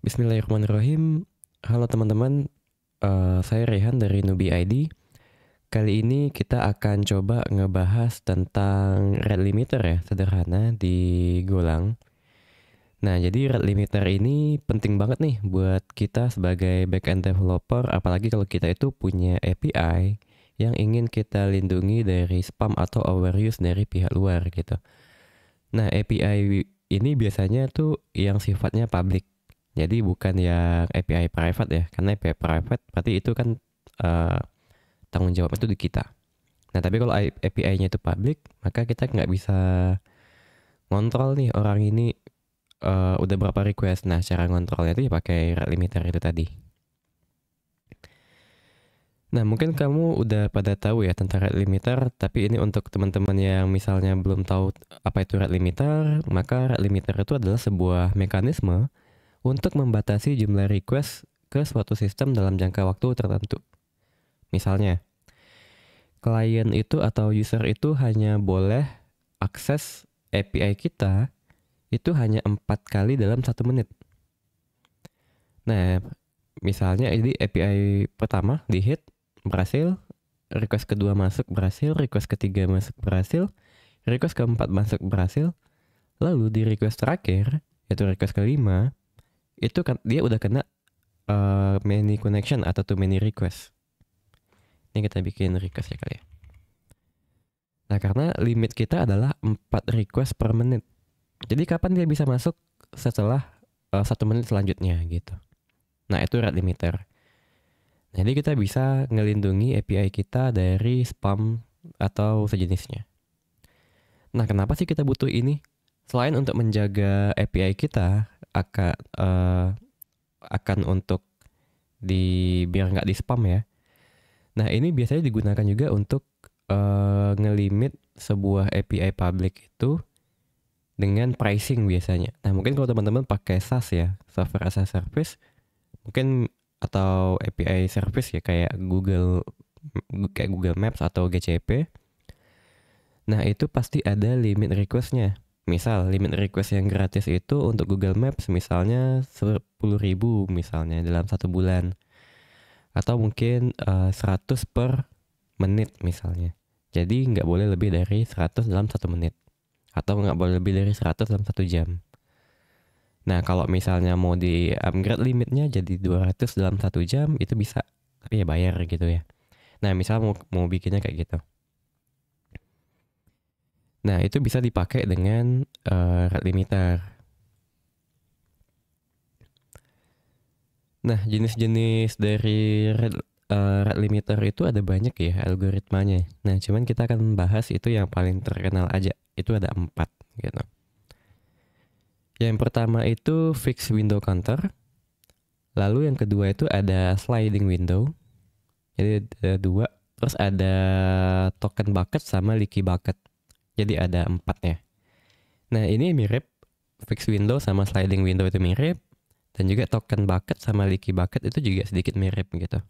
Bismillahirrahmanirrahim. Halo teman-teman, saya Rehan dari Nubi ID. Kali ini kita akan coba ngebahas tentang rate limiter ya, sederhana di Golang. Nah, jadi rate limiter ini penting banget nih buat kita sebagai backend developer, apalagi kalau kita itu punya API yang ingin kita lindungi dari spam atau overuse dari pihak luar gitu. Nah, API ini biasanya tuh yang sifatnya public. Jadi bukan yang API private ya, karena API private berarti itu kan eh, tanggung jawab itu di kita. Nah, tapi kalau API-nya itu public, maka kita nggak bisa ngontrol nih orang ini udah berapa request. Nah, cara ngontrolnya itu ya pakai rate limiter itu tadi. Nah, mungkin kamu udah pada tahu ya tentang rate limiter, tapi ini untuk teman-teman yang misalnya belum tahu apa itu rate limiter, maka rate limiter itu adalah sebuah mekanisme untuk membatasi jumlah request ke suatu sistem dalam jangka waktu tertentu. Misalnya, klien itu atau user itu hanya boleh akses API kita itu hanya 4 kali dalam 1 menit. Nah, misalnya ini API pertama di hit, berhasil, request kedua masuk berhasil, request ketiga masuk berhasil, request keempat masuk berhasil, lalu di request terakhir, yaitu request kelima, itu kan dia udah kena many connection atau too many request. Ini kita bikin request ya kali ya. Nah, karena limit kita adalah 4 request per menit. Jadi kapan dia bisa masuk setelah 1 menit selanjutnya gitu. Nah, itu rate limiter. Jadi kita bisa ngelindungi API kita dari spam atau sejenisnya. Nah, kenapa sih kita butuh ini? Selain untuk menjaga API kita akan untuk biar nggak di spam ya. Nah, ini biasanya digunakan juga untuk ngelimit sebuah API public itu dengan pricing biasanya. Nah, mungkin kalau teman-teman pakai SaaS ya, Software as a Service, mungkin atau API service ya kayak Google Maps atau GCP. Nah, itu pasti ada limit requestnya. Misal, limit request yang gratis itu untuk Google Maps misalnya 10.000 misalnya dalam 1 bulan. Atau mungkin 100 per menit misalnya. Jadi nggak boleh lebih dari 100 dalam 1 menit. Atau nggak boleh lebih dari 100 dalam 1 jam. Nah, kalau misalnya mau di upgrade limitnya jadi 200 dalam 1 jam, itu bisa. Tapi ya bayar gitu ya. Nah, misalnya mau bikinnya kayak gitu. Nah, itu bisa dipakai dengan rate limiter. Nah, jenis-jenis dari rate limiter itu ada banyak ya algoritmanya. Nah, cuman kita akan bahas itu yang paling terkenal aja. Itu ada 4 gitu. Yang pertama itu fixed window counter. Lalu yang kedua itu ada sliding window. Jadi ada 2. Terus ada token bucket sama leaky bucket. Jadi ada 4 ya. Nah, ini mirip. Fixed window sama sliding window itu mirip. Dan juga token bucket sama leaky bucket itu juga sedikit mirip gitu.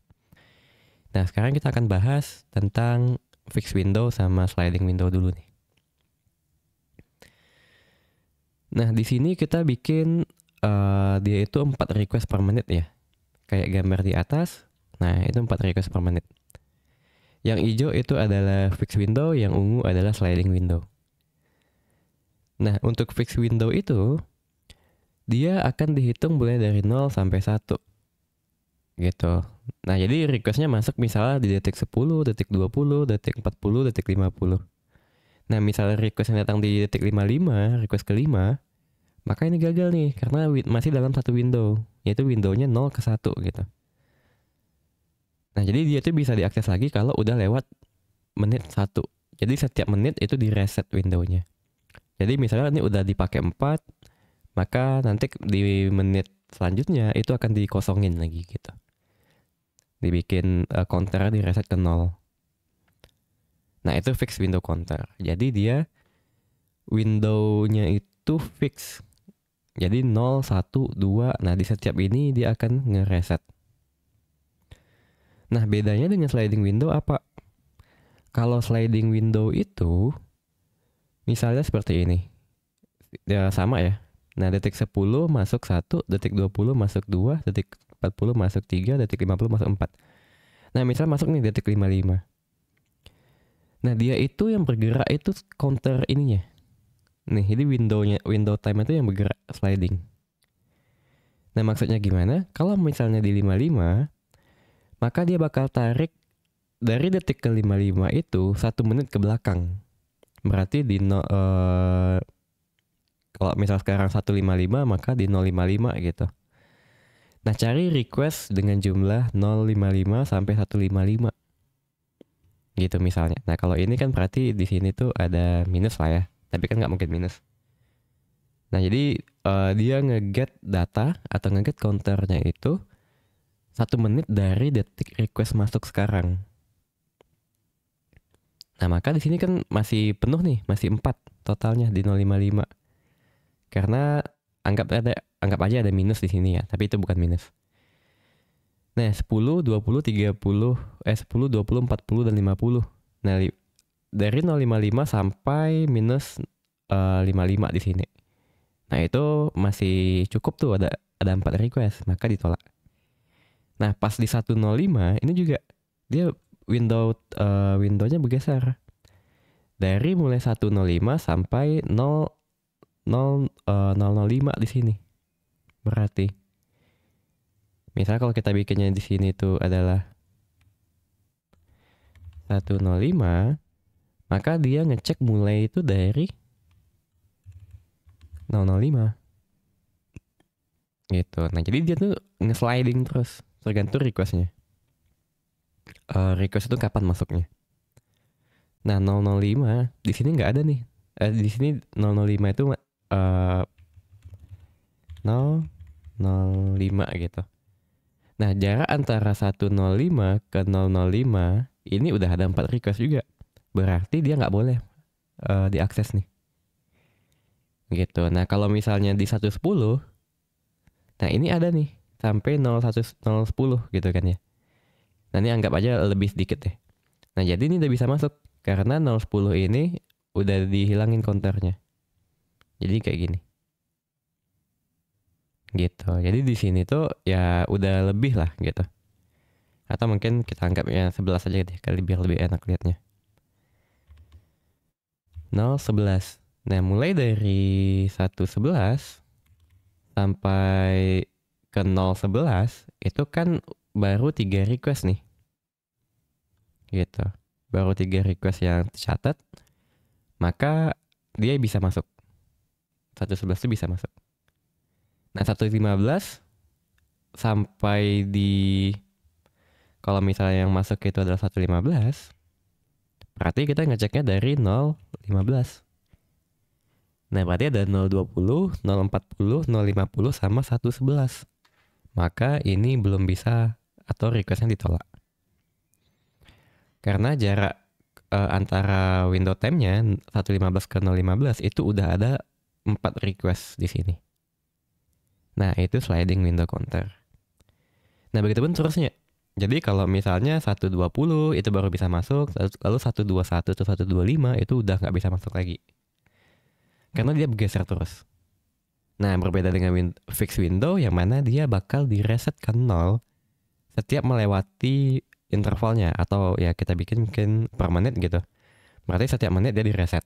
Nah, sekarang kita akan bahas tentang fixed window sama sliding window dulu nih. Nah, di sini kita bikin dia itu 4 request per menit ya. Kayak gambar di atas. Nah, itu 4 request per menit. Yang hijau itu adalah fixed window, yang ungu adalah sliding window. Nah, untuk fixed window itu dia akan dihitung mulai dari 0 sampai 1. Gitu. Nah, jadi requestnya masuk misalnya di detik 10, detik 20, detik 40, detik 50. Nah, misalnya request yang datang di detik 55, request kelima, maka ini gagal nih, karena masih dalam satu window, yaitu windownya 0 ke 1 gitu. Nah, jadi dia tuh bisa diakses lagi kalau udah lewat menit 1. Jadi setiap menit itu di reset windownya. Jadi misalnya ini udah dipakai 4, maka nanti di menit selanjutnya itu akan dikosongin lagi gitu. Dibikin counter di reset ke 0. Nah, itu fix window counter. Jadi dia windownya itu fix. Jadi 0, 1, 2. Nah, di setiap ini dia akan ngereset. Nah, bedanya dengan sliding window apa? Kalau sliding window itu misalnya seperti ini. Ya sama ya. Nah, detik 10 masuk 1, detik 20 masuk 2, detik 40 masuk 3, detik 50 masuk 4. Nah, misal masuk nih detik 55. Nah, dia itu yang bergerak itu counter ininya. Nih, ini window time itu yang bergerak sliding. Nah, maksudnya gimana? Kalau misalnya di 55, maka dia bakal tarik dari detik ke 55 itu 1 menit ke belakang. Berarti di kalau misal sekarang 155, maka di 055 gitu. Nah, cari request dengan jumlah 055 sampai 155. Gitu misalnya. Nah, kalau ini kan berarti di sini tuh ada minus lah ya. Tapi kan nggak mungkin minus. Nah, jadi dia nge-get data atau nge-get counternya itu 1 menit dari detik request masuk sekarang. Nah, maka di sini kan masih penuh nih, masih 4 totalnya di 055. Karena anggap aja ada minus di sini ya, tapi itu bukan minus. Nah, 10, 20, 30, 10, 20, 40 dan 50. Nah, dari 055 sampai minus 55 di sini. Nah, itu masih cukup tuh, ada 4 request, maka ditolak. Nah, pas di 105 ini juga dia windownya bergeser. Dari mulai 105 sampai 005 di sini. Berarti misalnya kalau kita bikinnya di sini tuh adalah 105, maka dia ngecek mulai itu dari 005. Gitu. Nah, jadi dia tuh nge-sliding terus, tergantung requestnya. Request itu kapan masuknya. Nah, 005 di sini nggak ada nih. Di sini 005 itu 005 gitu. Nah, jarak antara 105 ke 005 ini udah ada 4 request juga. Berarti dia nggak boleh diakses nih. Gitu. Nah, kalau misalnya di 110, nah ini ada nih sampai 010 gitu kan ya. Nah, ini anggap aja lebih sedikit deh. Nah, jadi ini udah bisa masuk karena 010 ini udah dihilangin counternya. Jadi kayak gini. Gitu. Jadi di sini tuh ya udah lebih lah gitu. Atau mungkin kita anggapnya 11 aja deh kali biar lebih enak lihatnya. 011. Nah, mulai dari 111 sampai ke 011 itu kan baru 3 request nih. Gitu. Baru 3 request yang tercatat. Maka dia bisa masuk. 111 itu bisa masuk. Nah, 115 sampai di, kalau misalnya yang masuk itu adalah 115, berarti kita ngeceknya dari 015. Nah, berarti ada 020, 040, 050 sama 111. Maka ini belum bisa atau requestnya ditolak. Karena jarak antara window time-nya 115 ke 015 itu udah ada 4 request di sini. Nah, itu sliding window counter. Nah, begitu pun seterusnya. Jadi kalau misalnya 120 itu baru bisa masuk, lalu 121 atau 125 itu udah nggak bisa masuk lagi. Karena dia bergeser terus. Nah, berbeda dengan fixed window yang mana dia bakal direset ke 0 setiap melewati intervalnya. Atau ya kita bikin mungkin per menit gitu. Berarti setiap menit dia direset.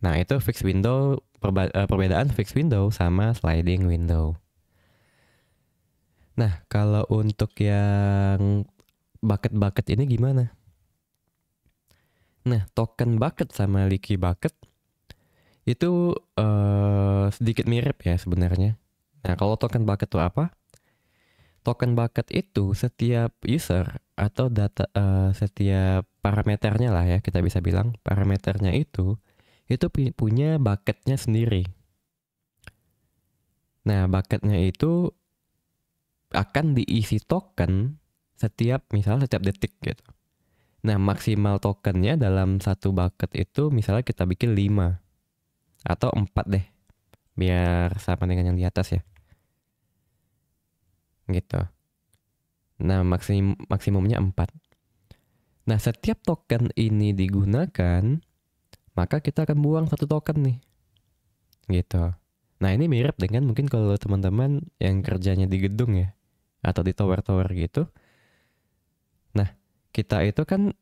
Nah, itu fixed window, perbedaan fixed window sama sliding window. Nah, kalau untuk yang bucket-bucket ini gimana? Nah, token bucket sama leaky bucket itu sedikit mirip ya sebenarnya. Nah, kalau token bucket itu apa? Token bucket itu setiap user atau data setiap parameternya lah ya, kita bisa bilang parameternya itu punya bucketnya sendiri. Nah, bucketnya itu akan diisi token setiap detik gitu. Nah, maksimal tokennya dalam satu bucket itu misalnya kita bikin 5 atau 4 deh. Biar sama dengan yang di atas ya. Gitu. Nah, maksimumnya 4. Nah, setiap token ini digunakan, maka kita akan buang 1 token nih. gitu. Nah ini mirip dengan mungkin kalau teman-teman yang kerjanya di gedung ya, atau di tower-tower gitu. Nah kita itu kan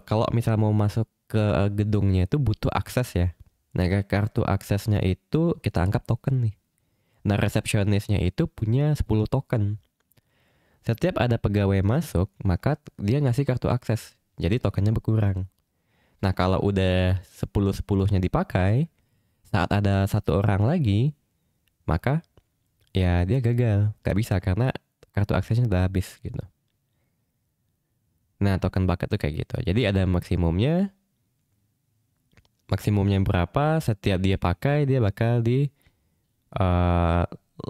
kalau misal mau masuk ke gedungnya itu butuh akses ya. Nah kartu aksesnya itu kita anggap token nih. Nah resepsionisnya itu punya 10 token. Setiap ada pegawai masuk, maka dia ngasih kartu akses. Jadi tokennya berkurang. Nah kalau udah 10-10-nya dipakai, saat ada satu orang lagi, maka ya dia gagal. Gak bisa karena kartu aksesnya udah habis gitu. Nah token bucket tuh kayak gitu. Jadi ada maksimumnya. Maksimumnya berapa, setiap dia pakai dia bakal di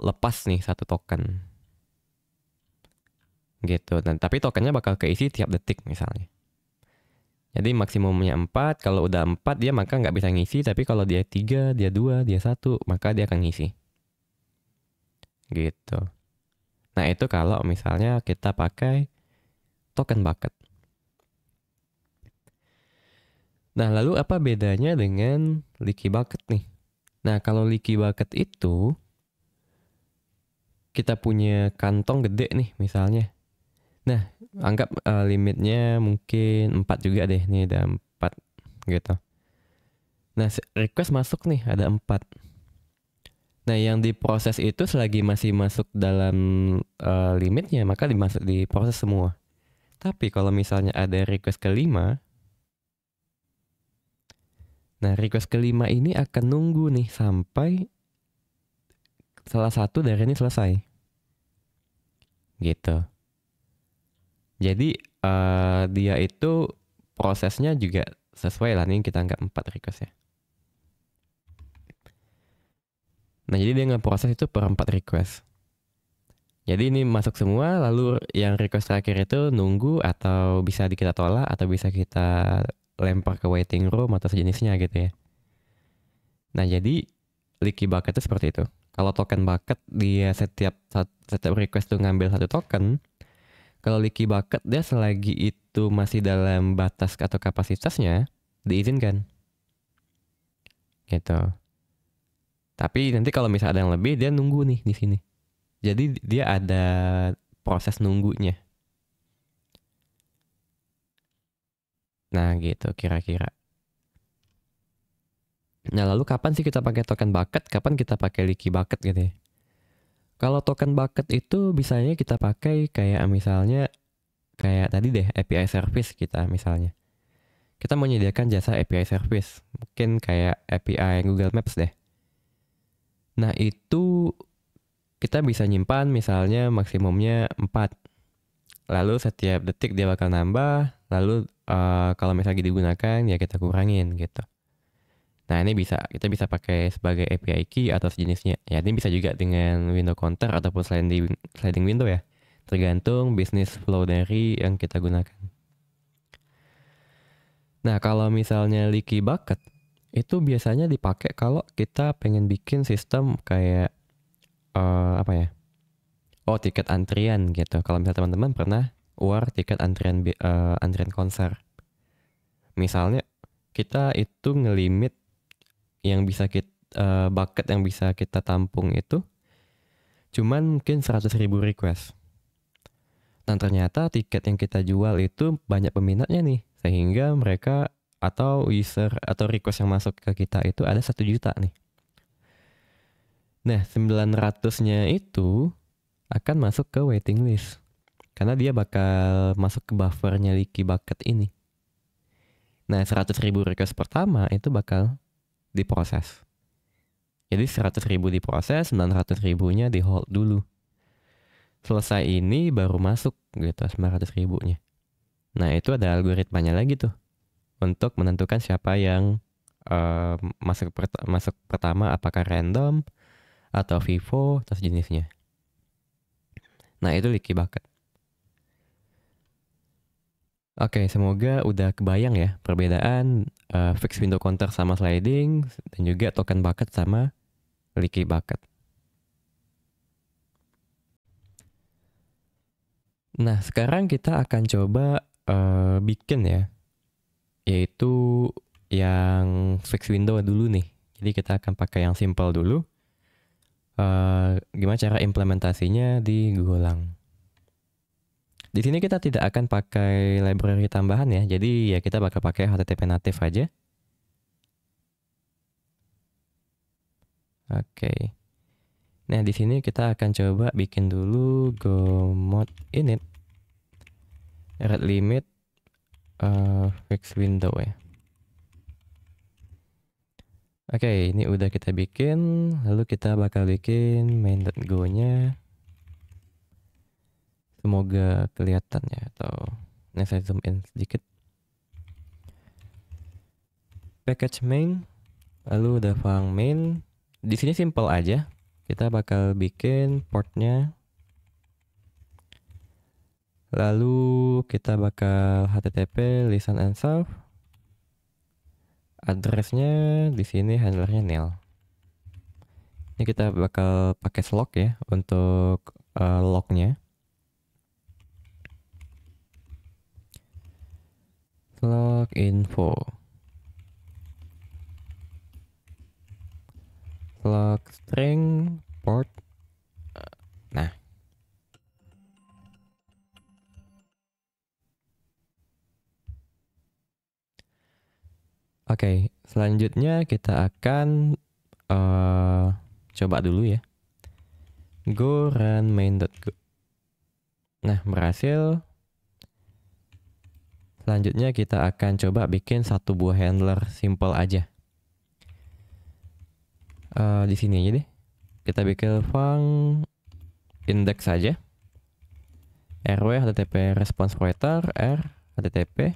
lepas nih satu token. Gitu. Dan tapi tokennya bakal keisi tiap detik misalnya. Jadi maksimumnya 4, kalau udah 4 dia maka nggak bisa ngisi, tapi kalau dia 3, dia 2, dia 1, maka dia akan ngisi. Gitu. Nah itu kalau misalnya kita pakai token bucket. Nah lalu apa bedanya dengan leaky bucket nih? Nah kalau leaky bucket itu, kita punya kantong gede nih misalnya. Nah anggap limitnya mungkin 4 juga deh, nih ada 4 gitu. Nah request masuk nih ada 4. Nah, yang diproses itu selagi masih masuk dalam limitnya, maka diproses semua. Tapi kalau misalnya ada request kelima, nah request kelima ini akan nunggu nih sampai salah satu dari ini selesai. Gitu. Jadi dia itu prosesnya juga sesuai lah nih, kita anggap 4 request ya. Nah, jadi dia ngeproses itu per 4 request. Jadi ini masuk semua, lalu yang request terakhir itu nunggu atau bisa kita tolak atau bisa kita lempar ke waiting room atau sejenisnya gitu ya. Nah jadi leaky bucket itu seperti itu. Kalau token bucket dia setiap request tuh ngambil satu token. Kalau leaky bucket dia selagi itu masih dalam batas atau kapasitasnya diizinkan. Gitu. Tapi nanti kalau misalnya ada yang lebih dia nunggu nih di sini. Jadi dia ada proses nunggunya. Nah gitu kira-kira. Nah lalu kapan sih kita pakai token bucket? Kapan kita pakai leaky bucket gitu ya? Kalau token bucket itu bisanya kita pakai kayak misalnya kayak tadi deh API service kita misalnya. Kita menyediakan jasa API service. Mungkin kayak API Google Maps deh. Nah itu kita bisa nyimpan misalnya maksimumnya 4. Lalu setiap detik dia bakal nambah. Lalu kalau misalnya digunakan ya kita kurangin gitu. Nah ini kita bisa pakai sebagai API key atau sejenisnya. Ya ini bisa juga dengan window counter ataupun sliding window ya. Tergantung bisnis flow dari yang kita gunakan. Nah kalau misalnya leaky bucket, itu biasanya dipakai kalau kita pengen bikin sistem kayak apa ya? Oh tiket antrian gitu. Kalau misalnya teman-teman pernah tiket antrian konser. Misalnya kita itu ngelimit yang bisa bucket yang bisa kita tampung itu cuman mungkin 100.000 request. Dan ternyata tiket yang kita jual itu banyak peminatnya nih, sehingga mereka atau user atau request yang masuk ke kita itu ada 1 juta nih. Nah 900-nya itu akan masuk ke waiting list karena dia bakal masuk ke buffernya leaky bucket ini. Nah 100.000 request pertama itu bakal diproses. Jadi 100.000 diproses, 900.000-nya di hold dulu. Selesai ini baru masuk gitu 900.000-nya. Nah itu ada algoritmanya lagi tuh untuk menentukan siapa yang masuk pertama, apakah random atau vivo atau sejenisnya. Nah itu leaky bucket. Oke, semoga udah kebayang ya perbedaan fixed window counter sama sliding dan juga token bucket sama leaky bucket. Nah sekarang kita akan coba bikin ya, yaitu yang fixed window dulu nih. Jadi kita akan pakai yang simple dulu. Gimana cara implementasinya di Golang. Di sini kita tidak akan pakai library tambahan ya. Jadi ya kita bakal pakai HTTP native aja. Oke. Nah, di sini kita akan coba bikin dulu go mod init rate limit fix window ya. Oke, ini udah kita bikin, lalu kita bakal bikin main.go-nya. Semoga kelihatan ya, atau saya zoom in sedikit. Package main, lalu udah fang main. Di sini simple aja. Kita bakal bikin portnya. Lalu kita bakal HTTP listen and serve. Addressnya di sini handlernya nil. Ini kita bakal pakai slog ya untuk lognya. Slog info. Slog string port. Nah. Oke, selanjutnya kita akan coba dulu ya. Go run main.go. Nah, berhasil. Selanjutnya kita akan coba bikin satu buah handler simple aja. Di sini aja deh. Kita bikin fang index saja. rw http response pointer r http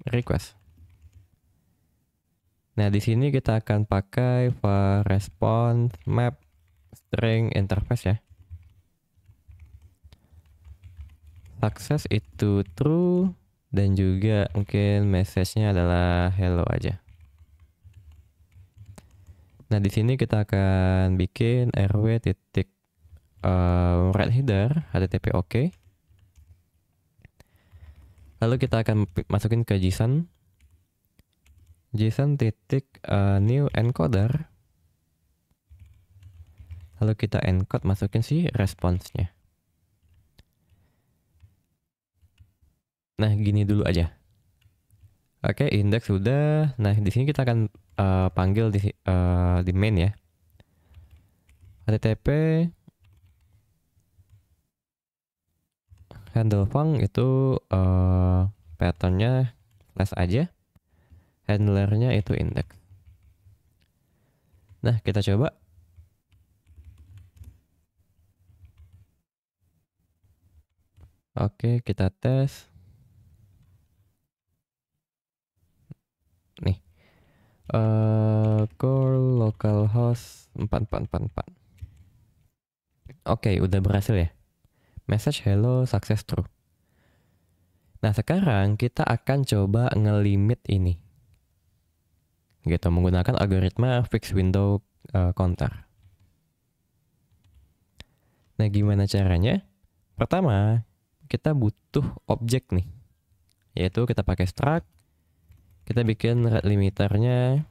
request. Nah, di sini kita akan pakai var response map string interface ya. Success itu true dan juga mungkin message-nya adalah hello aja. Nah, di sini kita akan bikin rw titik red header http oke. Lalu kita akan masukin ke JSON. JSON titik new encoder. Lalu kita encode masukin si response-nya. Nah, gini dulu aja. Oke, index sudah. Nah, di sini kita akan panggil di main ya. HTTP handle func itu patternnya slash aja. Handlernya itu index. Nah, kita coba. Oke, kita tes. Nih. Core localhost 4444. Oke, udah berhasil ya. Message hello success true. Nah, sekarang kita akan coba ngelimit ini. Gitu, menggunakan algoritma fixed window counter. Nah, gimana caranya? Pertama, kita butuh objek nih. Yaitu kita pakai struct. Kita bikin rate limiternya.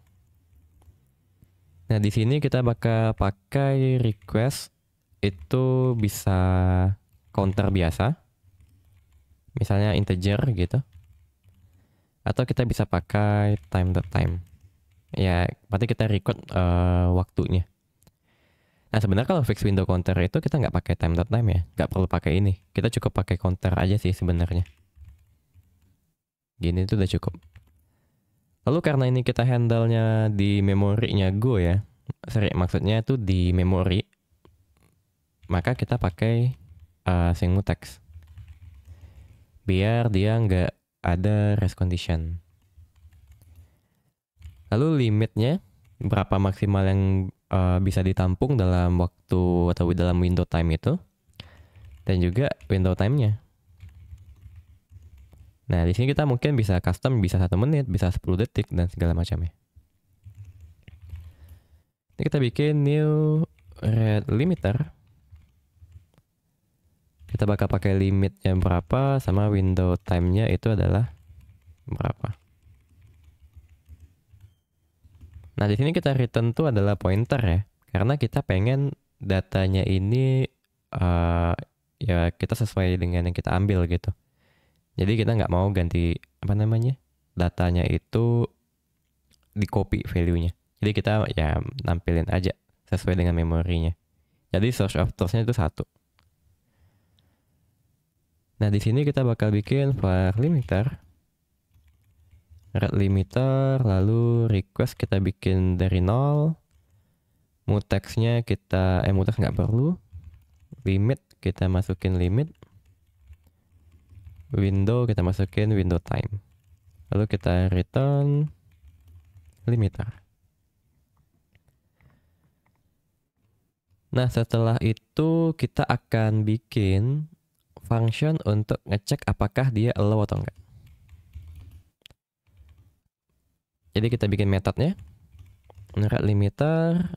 Nah, di sini kita bakal pakai request. Itu bisa counter biasa. Misalnya integer gitu. Atau kita bisa pakai time.time. Ya, berarti kita record waktunya. Nah, sebenarnya kalau fixed window counter itu kita nggak pakai time.time ya. Nggak perlu pakai ini. Kita cukup pakai counter aja sih sebenarnya. Gini itu udah cukup. Lalu karena ini kita handle-nya di memorinya Go ya. Sorry, maksudnya itu di memori. Maka kita pakai single text. Biar dia nggak ada rest condition. Lalu limitnya berapa maksimal yang bisa ditampung dalam waktu atau dalam window time itu. Dan juga window time-nya. Nah, di sini kita mungkin bisa custom, bisa 1 menit, bisa 10 detik, dan segala macamnya. Ini kita bikin new rate limiter. Kita bakal pakai limitnya berapa, sama window time-nya itu adalah berapa. Nah, di sini kita return tuh adalah pointer ya. Karena kita pengen datanya ini ya kita sesuai dengan yang kita ambil gitu. Jadi kita nggak mau ganti apa namanya datanya itu di copy value-nya. Jadi kita ya nampilin aja sesuai dengan memorinya. Jadi source of truth-nya itu 1. Nah, di sini kita bakal bikin var limiter, red limiter, lalu request kita bikin dari 0. Mutex-nya kita mutex nggak perlu. Limit kita masukin limit. Window kita masukin window time. Lalu kita return limiter. Nah, setelah itu kita akan bikin function untuk ngecek apakah dia allow atau enggak. Jadi kita bikin metodenya. Red limiter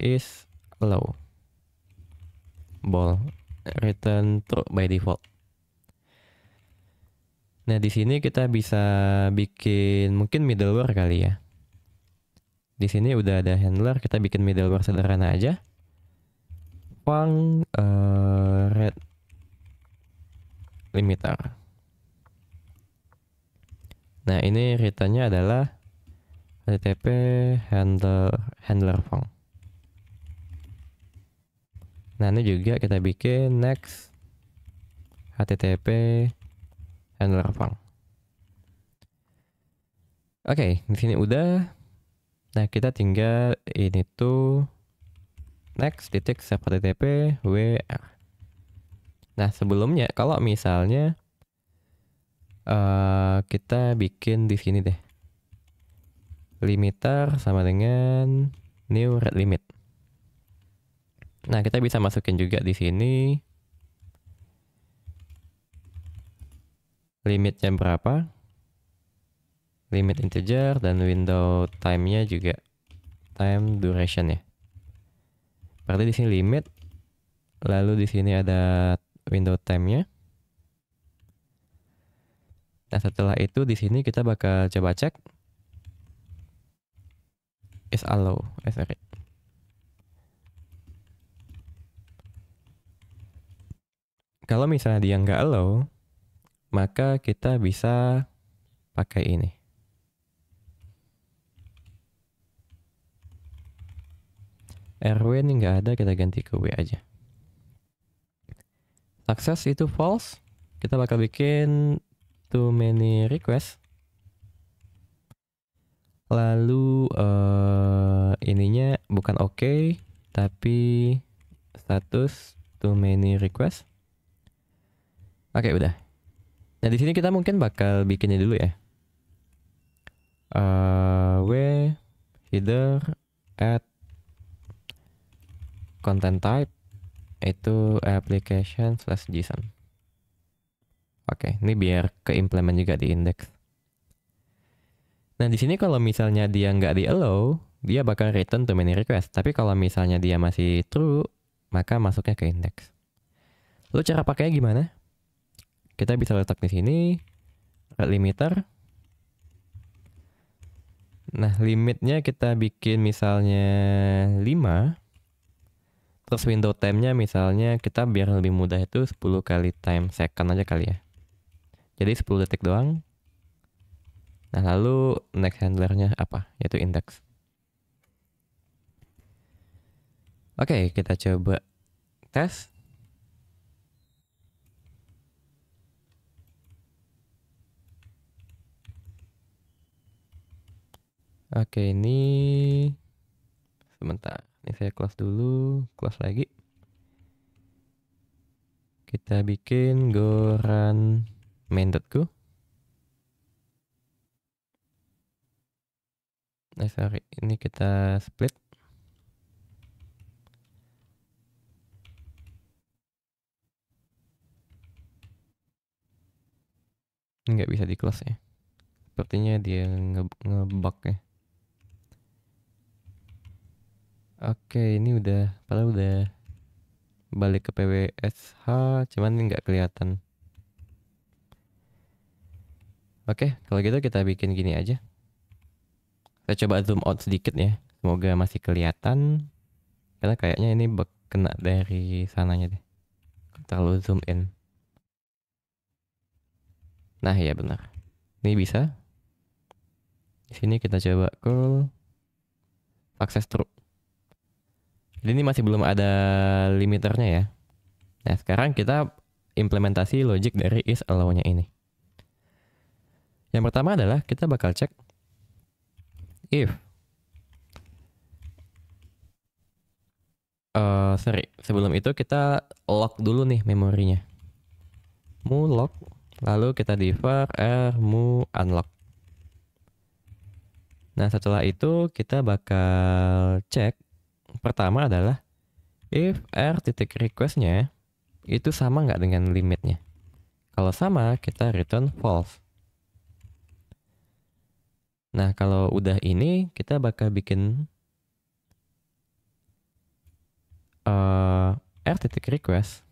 is allow. Ball return true by default. Nah, di sini kita bisa bikin mungkin middleware kali ya. Di sini udah ada handler, kita bikin middleware sederhana aja. Func red limiter. Nah, ini returnnya adalah http handler func. Nah, ini juga kita bikin next http handler func. Oke, di sini udah. Nah, kita tinggal ini tuh next titik save http wr. Nah, sebelumnya kalau misalnya kita bikin di sini deh limiter sama dengan new red limit. Nah, kita bisa masukin juga di sini limitnya berapa, limit integer, dan window time-nya juga time duration ya. Berarti di sini limit, lalu di sini ada window time-nya. Nah, setelah itu di sini kita bakal coba cek is allow, sorry. Kalau misalnya dia nggak allow, maka kita bisa pakai ini. RW ini nggak ada, kita ganti ke W aja. Success itu false, kita bakal bikin too many request. Lalu ininya bukan oke, tapi status too many request. Oke, udah. Nah, di sini kita mungkin bakal bikinnya dulu ya. W header add content type itu application/json. Oke, ini biar ke-implement juga di index. Nah, di sini kalau misalnya dia nggak di allow, dia bakal return too many request. Tapi kalau misalnya dia masih true, maka masuknya ke index. Lalu cara pakainya gimana? Kita bisa letak di sini red limiter. Nah, limitnya kita bikin misalnya 5. Terus window time-nya misalnya kita biar lebih mudah itu 10 kali time second aja kali ya. Jadi 10 detik doang. Nah, lalu next handlernya apa? Yaitu index. Oke, kita coba tes. Oke, ini sebentar. Ini saya close dulu, close lagi. Kita bikin go run main.go. Nah, sorry, ini kita split. Nggak bisa di close ya. Sepertinya dia ngebug ya. Oke, ini udah, padahal udah balik ke PWSH, cuman nggak kelihatan. Oke, kalau gitu kita bikin gini aja. Saya coba zoom out sedikit ya. Semoga masih kelihatan. Karena kayaknya ini kena dari sananya deh. Terlalu zoom in. Nah, ya benar. Ini bisa. Di sini kita coba call success true. Jadi ini masih belum ada limiternya ya. Nah, sekarang kita implementasi logic dari is allow-nya ini. Yang pertama adalah kita bakal cek if sebelum itu kita lock dulu nih memorinya. Mu lock, lalu kita defer mu unlock. Nah, setelah itu kita bakal cek. Pertama adalah if titik request-nya itu sama nggak dengan limitnya. Kalau sama, kita return false. Nah, kalau udah ini, kita bakal bikin titik request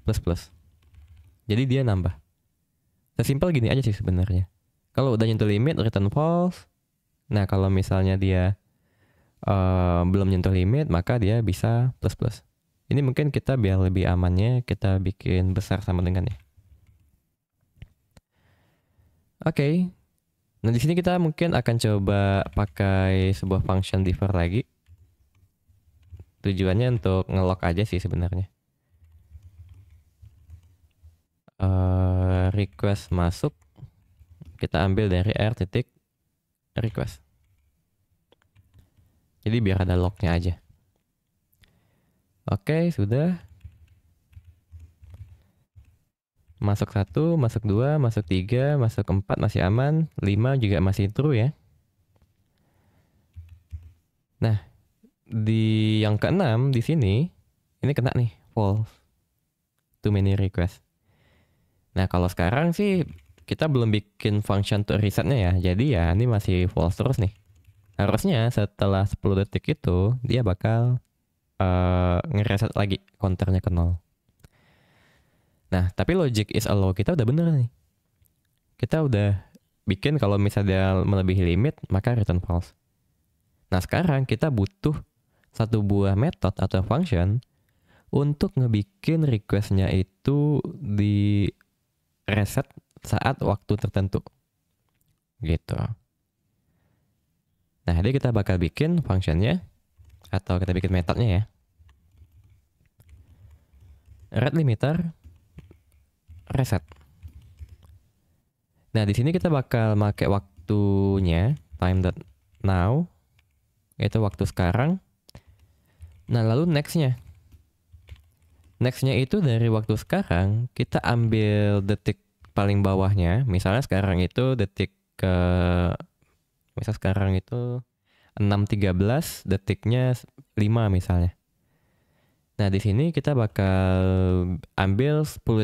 plus plus. Jadi dia nambah. Sesimpel gini aja sih sebenarnya. Kalau udah nyentuh limit, return false. Nah, kalau misalnya dia belum nyentuh limit, maka dia bisa plus plus. Ini mungkin kita biar lebih amannya, kita bikin besar sama dengannya. Oke. Nah, di sini kita mungkin akan coba pakai sebuah function defer lagi. Tujuannya untuk ngelock aja sih sebenarnya. Request masuk, kita ambil dari titik request. Jadi biar ada locknya aja. Oke, sudah. Masuk 1, masuk 2, masuk 3, masuk 4 masih aman. 5 juga masih true ya. Nah, di yang ke-6 di sini, ini kena nih, false. Too many request. Nah, kalau sekarang sih kita belum bikin function untuk resetnya ya. Jadi ya ini masih false terus nih. Harusnya setelah 10 detik itu, dia bakal ngereset lagi counternya ke 0. Nah, tapi logic is allow kita udah bener nih. Kita udah bikin kalau misalnya melebihi limit, maka return false. Nah, sekarang kita butuh satu buah method atau function untuk ngebikin requestnya itu di reset saat waktu tertentu. Gitu. Nah, jadi kita bakal bikin functionnya atau kita bikin metodenya ya. Red limiter reset. Nah, di sini kita bakal pakai waktunya time.now, yaitu waktu sekarang. Nah, lalu nextnya. Nextnya itu dari waktu sekarang, kita ambil detik paling bawahnya. Misalnya sekarang itu detik misal sekarang itu 6.13, detiknya 5 misalnya. Nah, di sini kita bakal ambil 10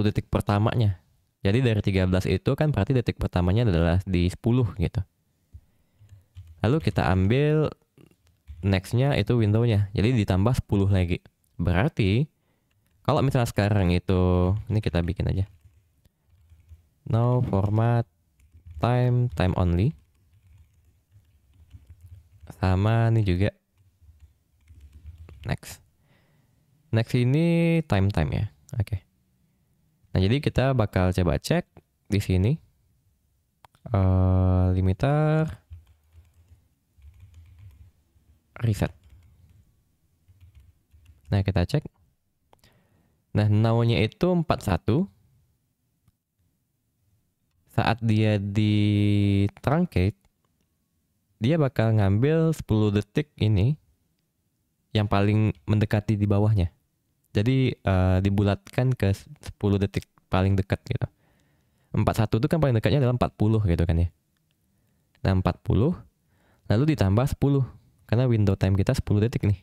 detik pertamanya. Jadi dari 13 itu kan berarti detik pertamanya adalah di 10 gitu. Lalu kita ambil next-nya itu window-nya. Jadi ditambah 10 lagi. Berarti kalau misalnya sekarang itu, ini kita bikin aja. Now format time only. Sama ini juga next. Next ini time ya. Oke. Nah, jadi kita bakal coba cek di sini. Limiter reset. Nah, kita cek. Nah, now-nya itu 41. Saat dia di truncate, dia bakal ngambil 10 detik ini yang paling mendekati di bawahnya. Jadi dibulatkan ke 10 detik paling dekat gitu. 41 itu kan paling dekatnya adalah 40 gitu kan ya. Nah, 40 lalu ditambah 10 karena window time kita 10 detik nih.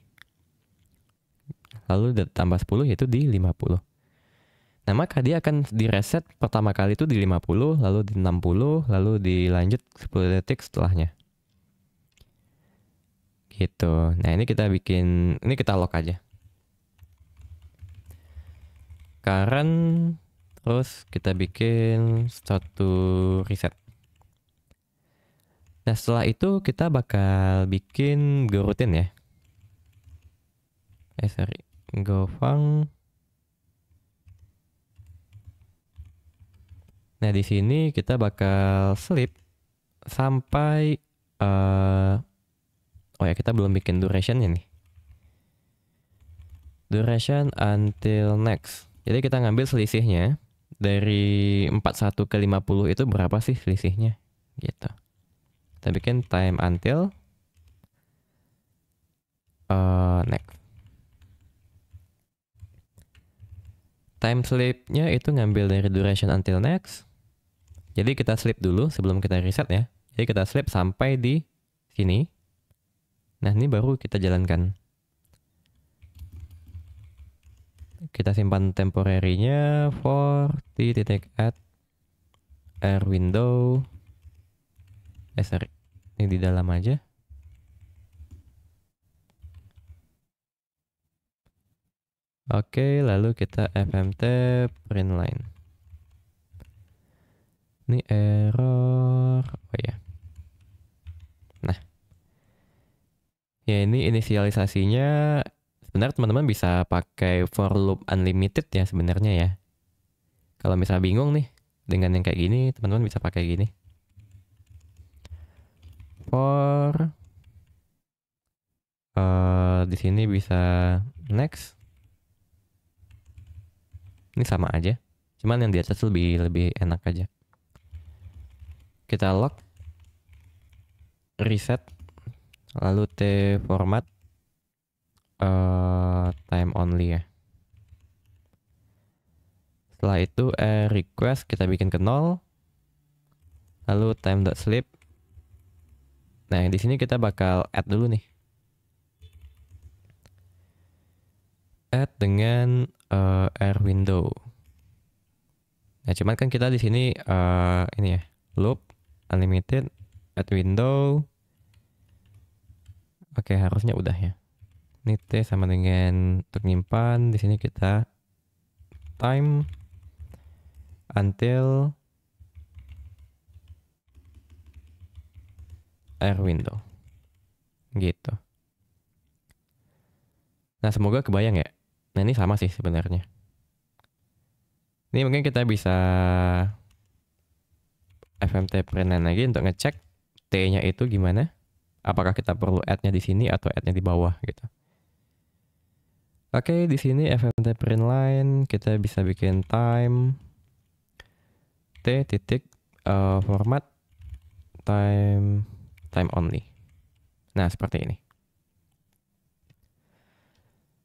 Lalu ditambah 10 yaitu di 50. Nah, maka dia akan direset pertama kali itu di 50, lalu di 60, lalu dilanjut 10 detik setelahnya. Gitu. Nah, ini kita lock aja. Current, terus kita bikin start to reset. Nah, setelah itu kita bakal bikin go routine ya. Go func. Nah, di sini kita bakal sleep sampai oh ya, kita belum bikin durationnya nih. Duration until next. Jadi kita ngambil selisihnya dari 41 ke 50 itu berapa sih selisihnya gitu. Kita bikin time until next. Time sleep-nya itu ngambil dari duration until next. Jadi kita sleep dulu sebelum kita reset ya. Jadi kita sleep sampai di sini. Nah, ini baru kita jalankan. Kita simpan temporary-nya for t.add air window. Sorry. Ini di dalam aja. Oke, lalu kita fmt print line. Ini error. Oh ya. Nah. Ya, ini inisialisasinya sebenarnya teman-teman bisa pakai for loop unlimited ya sebenarnya ya. Kalau misalnya bingung nih dengan yang kayak gini, teman-teman bisa pakai gini. For di sini bisa next. Ini sama aja. Cuman yang di atas lebih enak aja. Kita lock reset lalu t format time only ya. Setelah itu request kita bikin ke 0. Lalu time.sleep. Nah, di sini kita bakal add dulu nih. Add dengan air window. Nah, cuman kan kita di sini ini ya, loop unlimited add window. Oke, harusnya udah ya. Ini T sama dengan untuk nyimpan. Di sini kita time until air window. Gitu. Nah, semoga kebayang ya. Nah, ini sama sih sebenarnya. Ini mungkin kita bisa fmt print line lagi untuk ngecek T-nya itu gimana. Apakah kita perlu add-nya di sini atau add-nya di bawah gitu. Oke, di sini fmt print line kita bisa bikin time T titik format time only. Nah, seperti ini.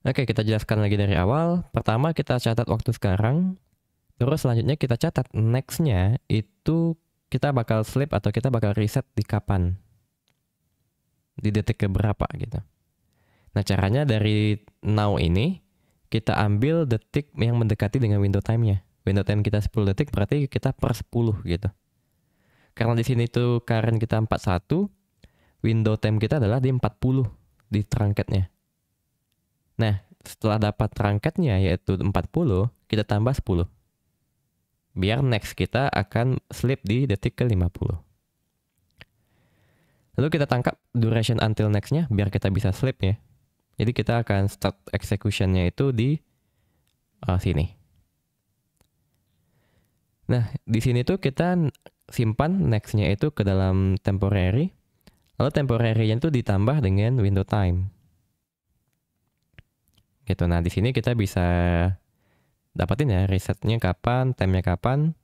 Oke, kita jelaskan lagi dari awal. Pertama kita catat waktu sekarang. Terus selanjutnya kita catat next-nya itu kita bakal sleep atau kita bakal reset di kapan. Di detik keberapa gitu. Nah, caranya dari now ini kita ambil detik yang mendekati dengan window time-nya. Window time kita 10 detik berarti kita per 10 gitu. Karena di sini tuh current kita 41, window time kita adalah di 40 di truncate-nya. Nah, setelah dapat truncate-nya yaitu 40, kita tambah 10. Biar next kita akan sleep di detik ke 50. Lalu kita tangkap duration until next-nya biar kita bisa sleep ya. Jadi kita akan start execution-nya itu di sini. Nah, di sini tuh kita simpan next-nya itu ke dalam temporary. Lalu temporary-nya itu ditambah dengan window time. Gitu. Nah, di sini kita bisa dapatin ya resetnya kapan, time-nya kapan.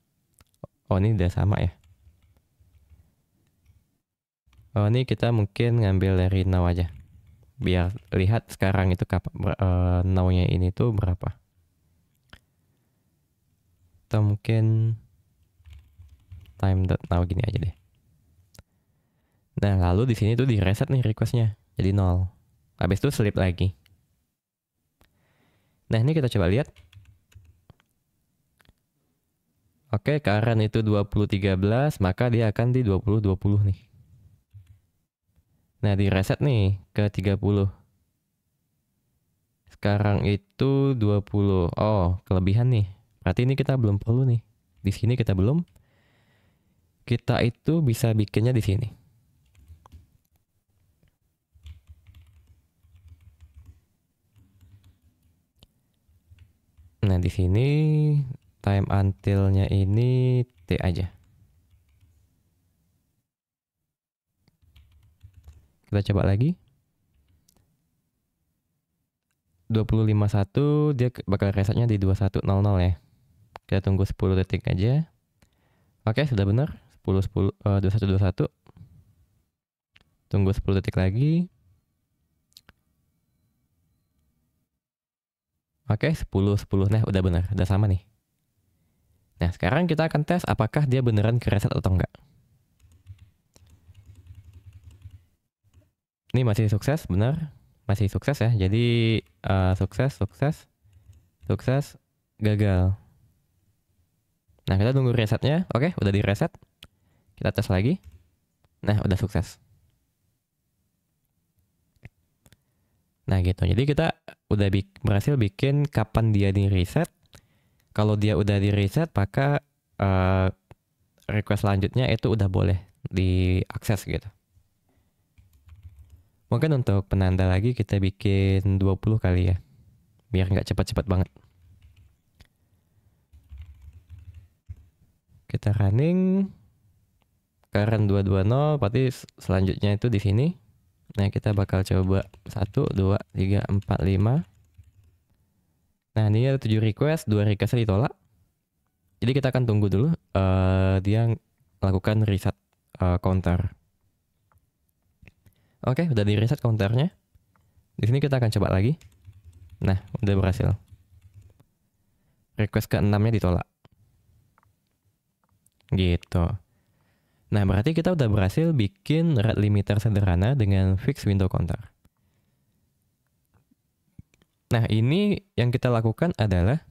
Oh, ini udah sama ya. Oh, ini kita mungkin ngambil dari now aja. Biar lihat sekarang itu kapan now-nya ini tuh berapa. Atau mungkin time.now gini aja deh. Nah, lalu di sini tuh di reset nih request-nya. Jadi 0. Habis itu sleep lagi. Nah, ini kita coba lihat. Oke, current itu 2013, maka dia akan di 2020 nih. Nah, di reset nih ke 30. Sekarang itu 20. Oh, kelebihan nih. Berarti ini kita belum perlu nih. Di sini kita belum. Kita itu bisa bikinnya di sini. Nah, di sini time until-nya ini T aja. Kita coba lagi. 25.1 dia bakal resetnya di 21.00 ya. Kita tunggu 10 detik aja. Oke, sudah benar. 21.21. Tunggu 10 detik lagi. Oke, 10. Nah, udah benar. Udah sama nih. Nah, sekarang kita akan tes apakah dia beneran kereset atau enggak. Ini masih sukses, benar. Masih sukses ya. Jadi sukses, gagal. Nah, kita tunggu resetnya. Oke, udah di reset. Kita tes lagi. Nah, udah sukses. Nah, gitu. Jadi kita udah berhasil bikin kapan dia di reset. Kalau dia udah di reset, maka request selanjutnya itu udah boleh diakses gitu. Mungkin untuk penanda lagi kita bikin 20 kali ya. Biar nggak cepat-cepat banget. Kita running. Current 220, berarti selanjutnya itu di sini. Nah, kita bakal coba 1, 2, 3, 4, 5. Nah, ini ada 7 request, 2 requestnya ditolak. Jadi kita akan tunggu dulu dia melakukan reset counter. Oke, udah di reset counternya. Di sini kita akan coba lagi. Nah, udah berhasil. Request ke-6-nya ditolak. Gitu. Nah, berarti kita udah berhasil bikin rate limiter sederhana dengan fixed window counter. Nah, ini yang kita lakukan adalah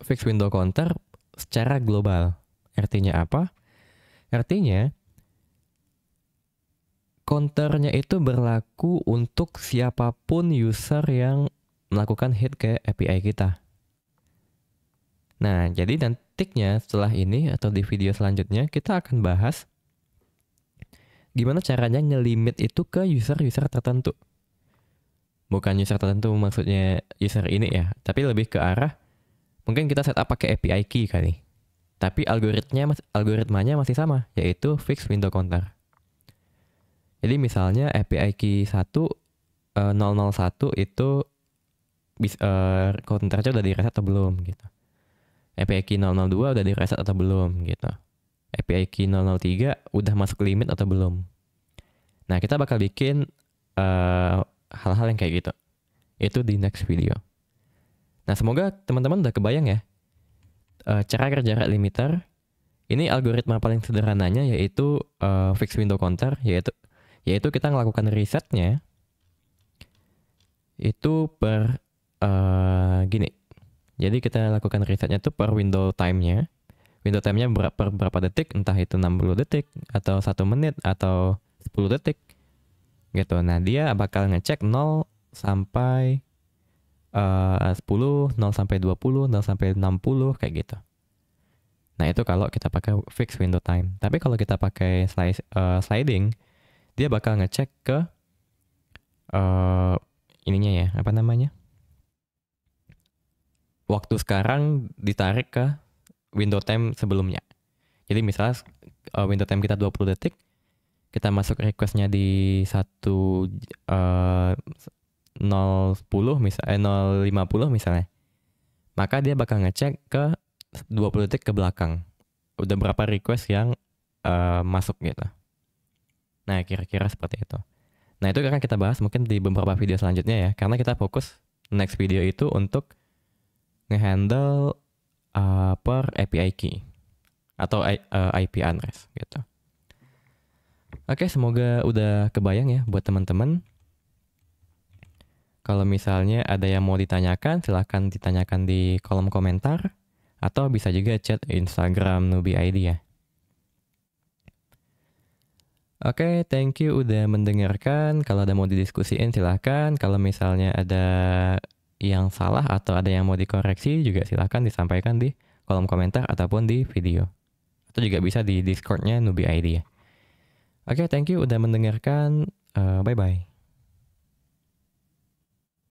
fixed window counter secara global. Artinya apa? Artinya counternya itu berlaku untuk siapapun user yang melakukan hit ke API kita. Nah, jadi nantinya setelah ini atau di video selanjutnya kita akan bahas gimana caranya ngelimit itu ke user-user tertentu. Bukan user tertentu maksudnya user ini ya, tapi lebih ke arah mungkin kita setup pakai API key kali. Tapi algoritmanya masih sama, yaitu fixed window counter. Jadi misalnya API key 001 itu counternya udah di reset atau belum gitu. API key 002 udah di reset atau belum gitu. API key 003 udah masuk limit atau belum. Nah, kita bakal bikin hal-hal yang kayak gitu. Itu di next video. Nah, semoga teman-teman udah kebayang ya cara kerja rate limiter. Ini algoritma paling sederhananya yaitu fixed window counter, yaitu kita melakukan resetnya itu per gini. Jadi kita lakukan resetnya itu per window time-nya. Window time-nya per berapa detik, entah itu 60 detik atau 1 menit atau 10 detik gitu. Nah, dia bakal ngecek 0 sampai 10, 0 sampai 20, 0 sampai 60 kayak gitu. Nah, itu kalau kita pakai fixed window time. Tapi kalau kita pakai sliding, dia bakal ngecek ke ininya ya, apa namanya? Waktu sekarang ditarik ke window time sebelumnya. Jadi misalnya window time kita 20 detik, kita masuk requestnya di 0.10 misalnya 0.50 misalnya. Maka dia bakal ngecek ke 20 detik ke belakang. Udah berapa request yang masuk gitu. Nah, kira-kira seperti itu. Nah, itu akan kita bahas mungkin di beberapa video selanjutnya ya. Karena kita fokus next video itu untuk ngehandle per API key atau IP address gitu. Oke, semoga udah kebayang ya buat teman-teman. Kalau misalnya ada yang mau ditanyakan, silahkan ditanyakan di kolom komentar atau bisa juga chat Instagram Nubi ID ya. Oke, thank you udah mendengarkan. Kalau ada mau didiskusiin silahkan. Kalau misalnya ada yang salah atau ada yang mau dikoreksi juga silahkan disampaikan di kolom komentar ataupun di video. Atau juga bisa di Discord-nya Nubi ID ya. Oke, thank you udah mendengarkan. Bye-bye.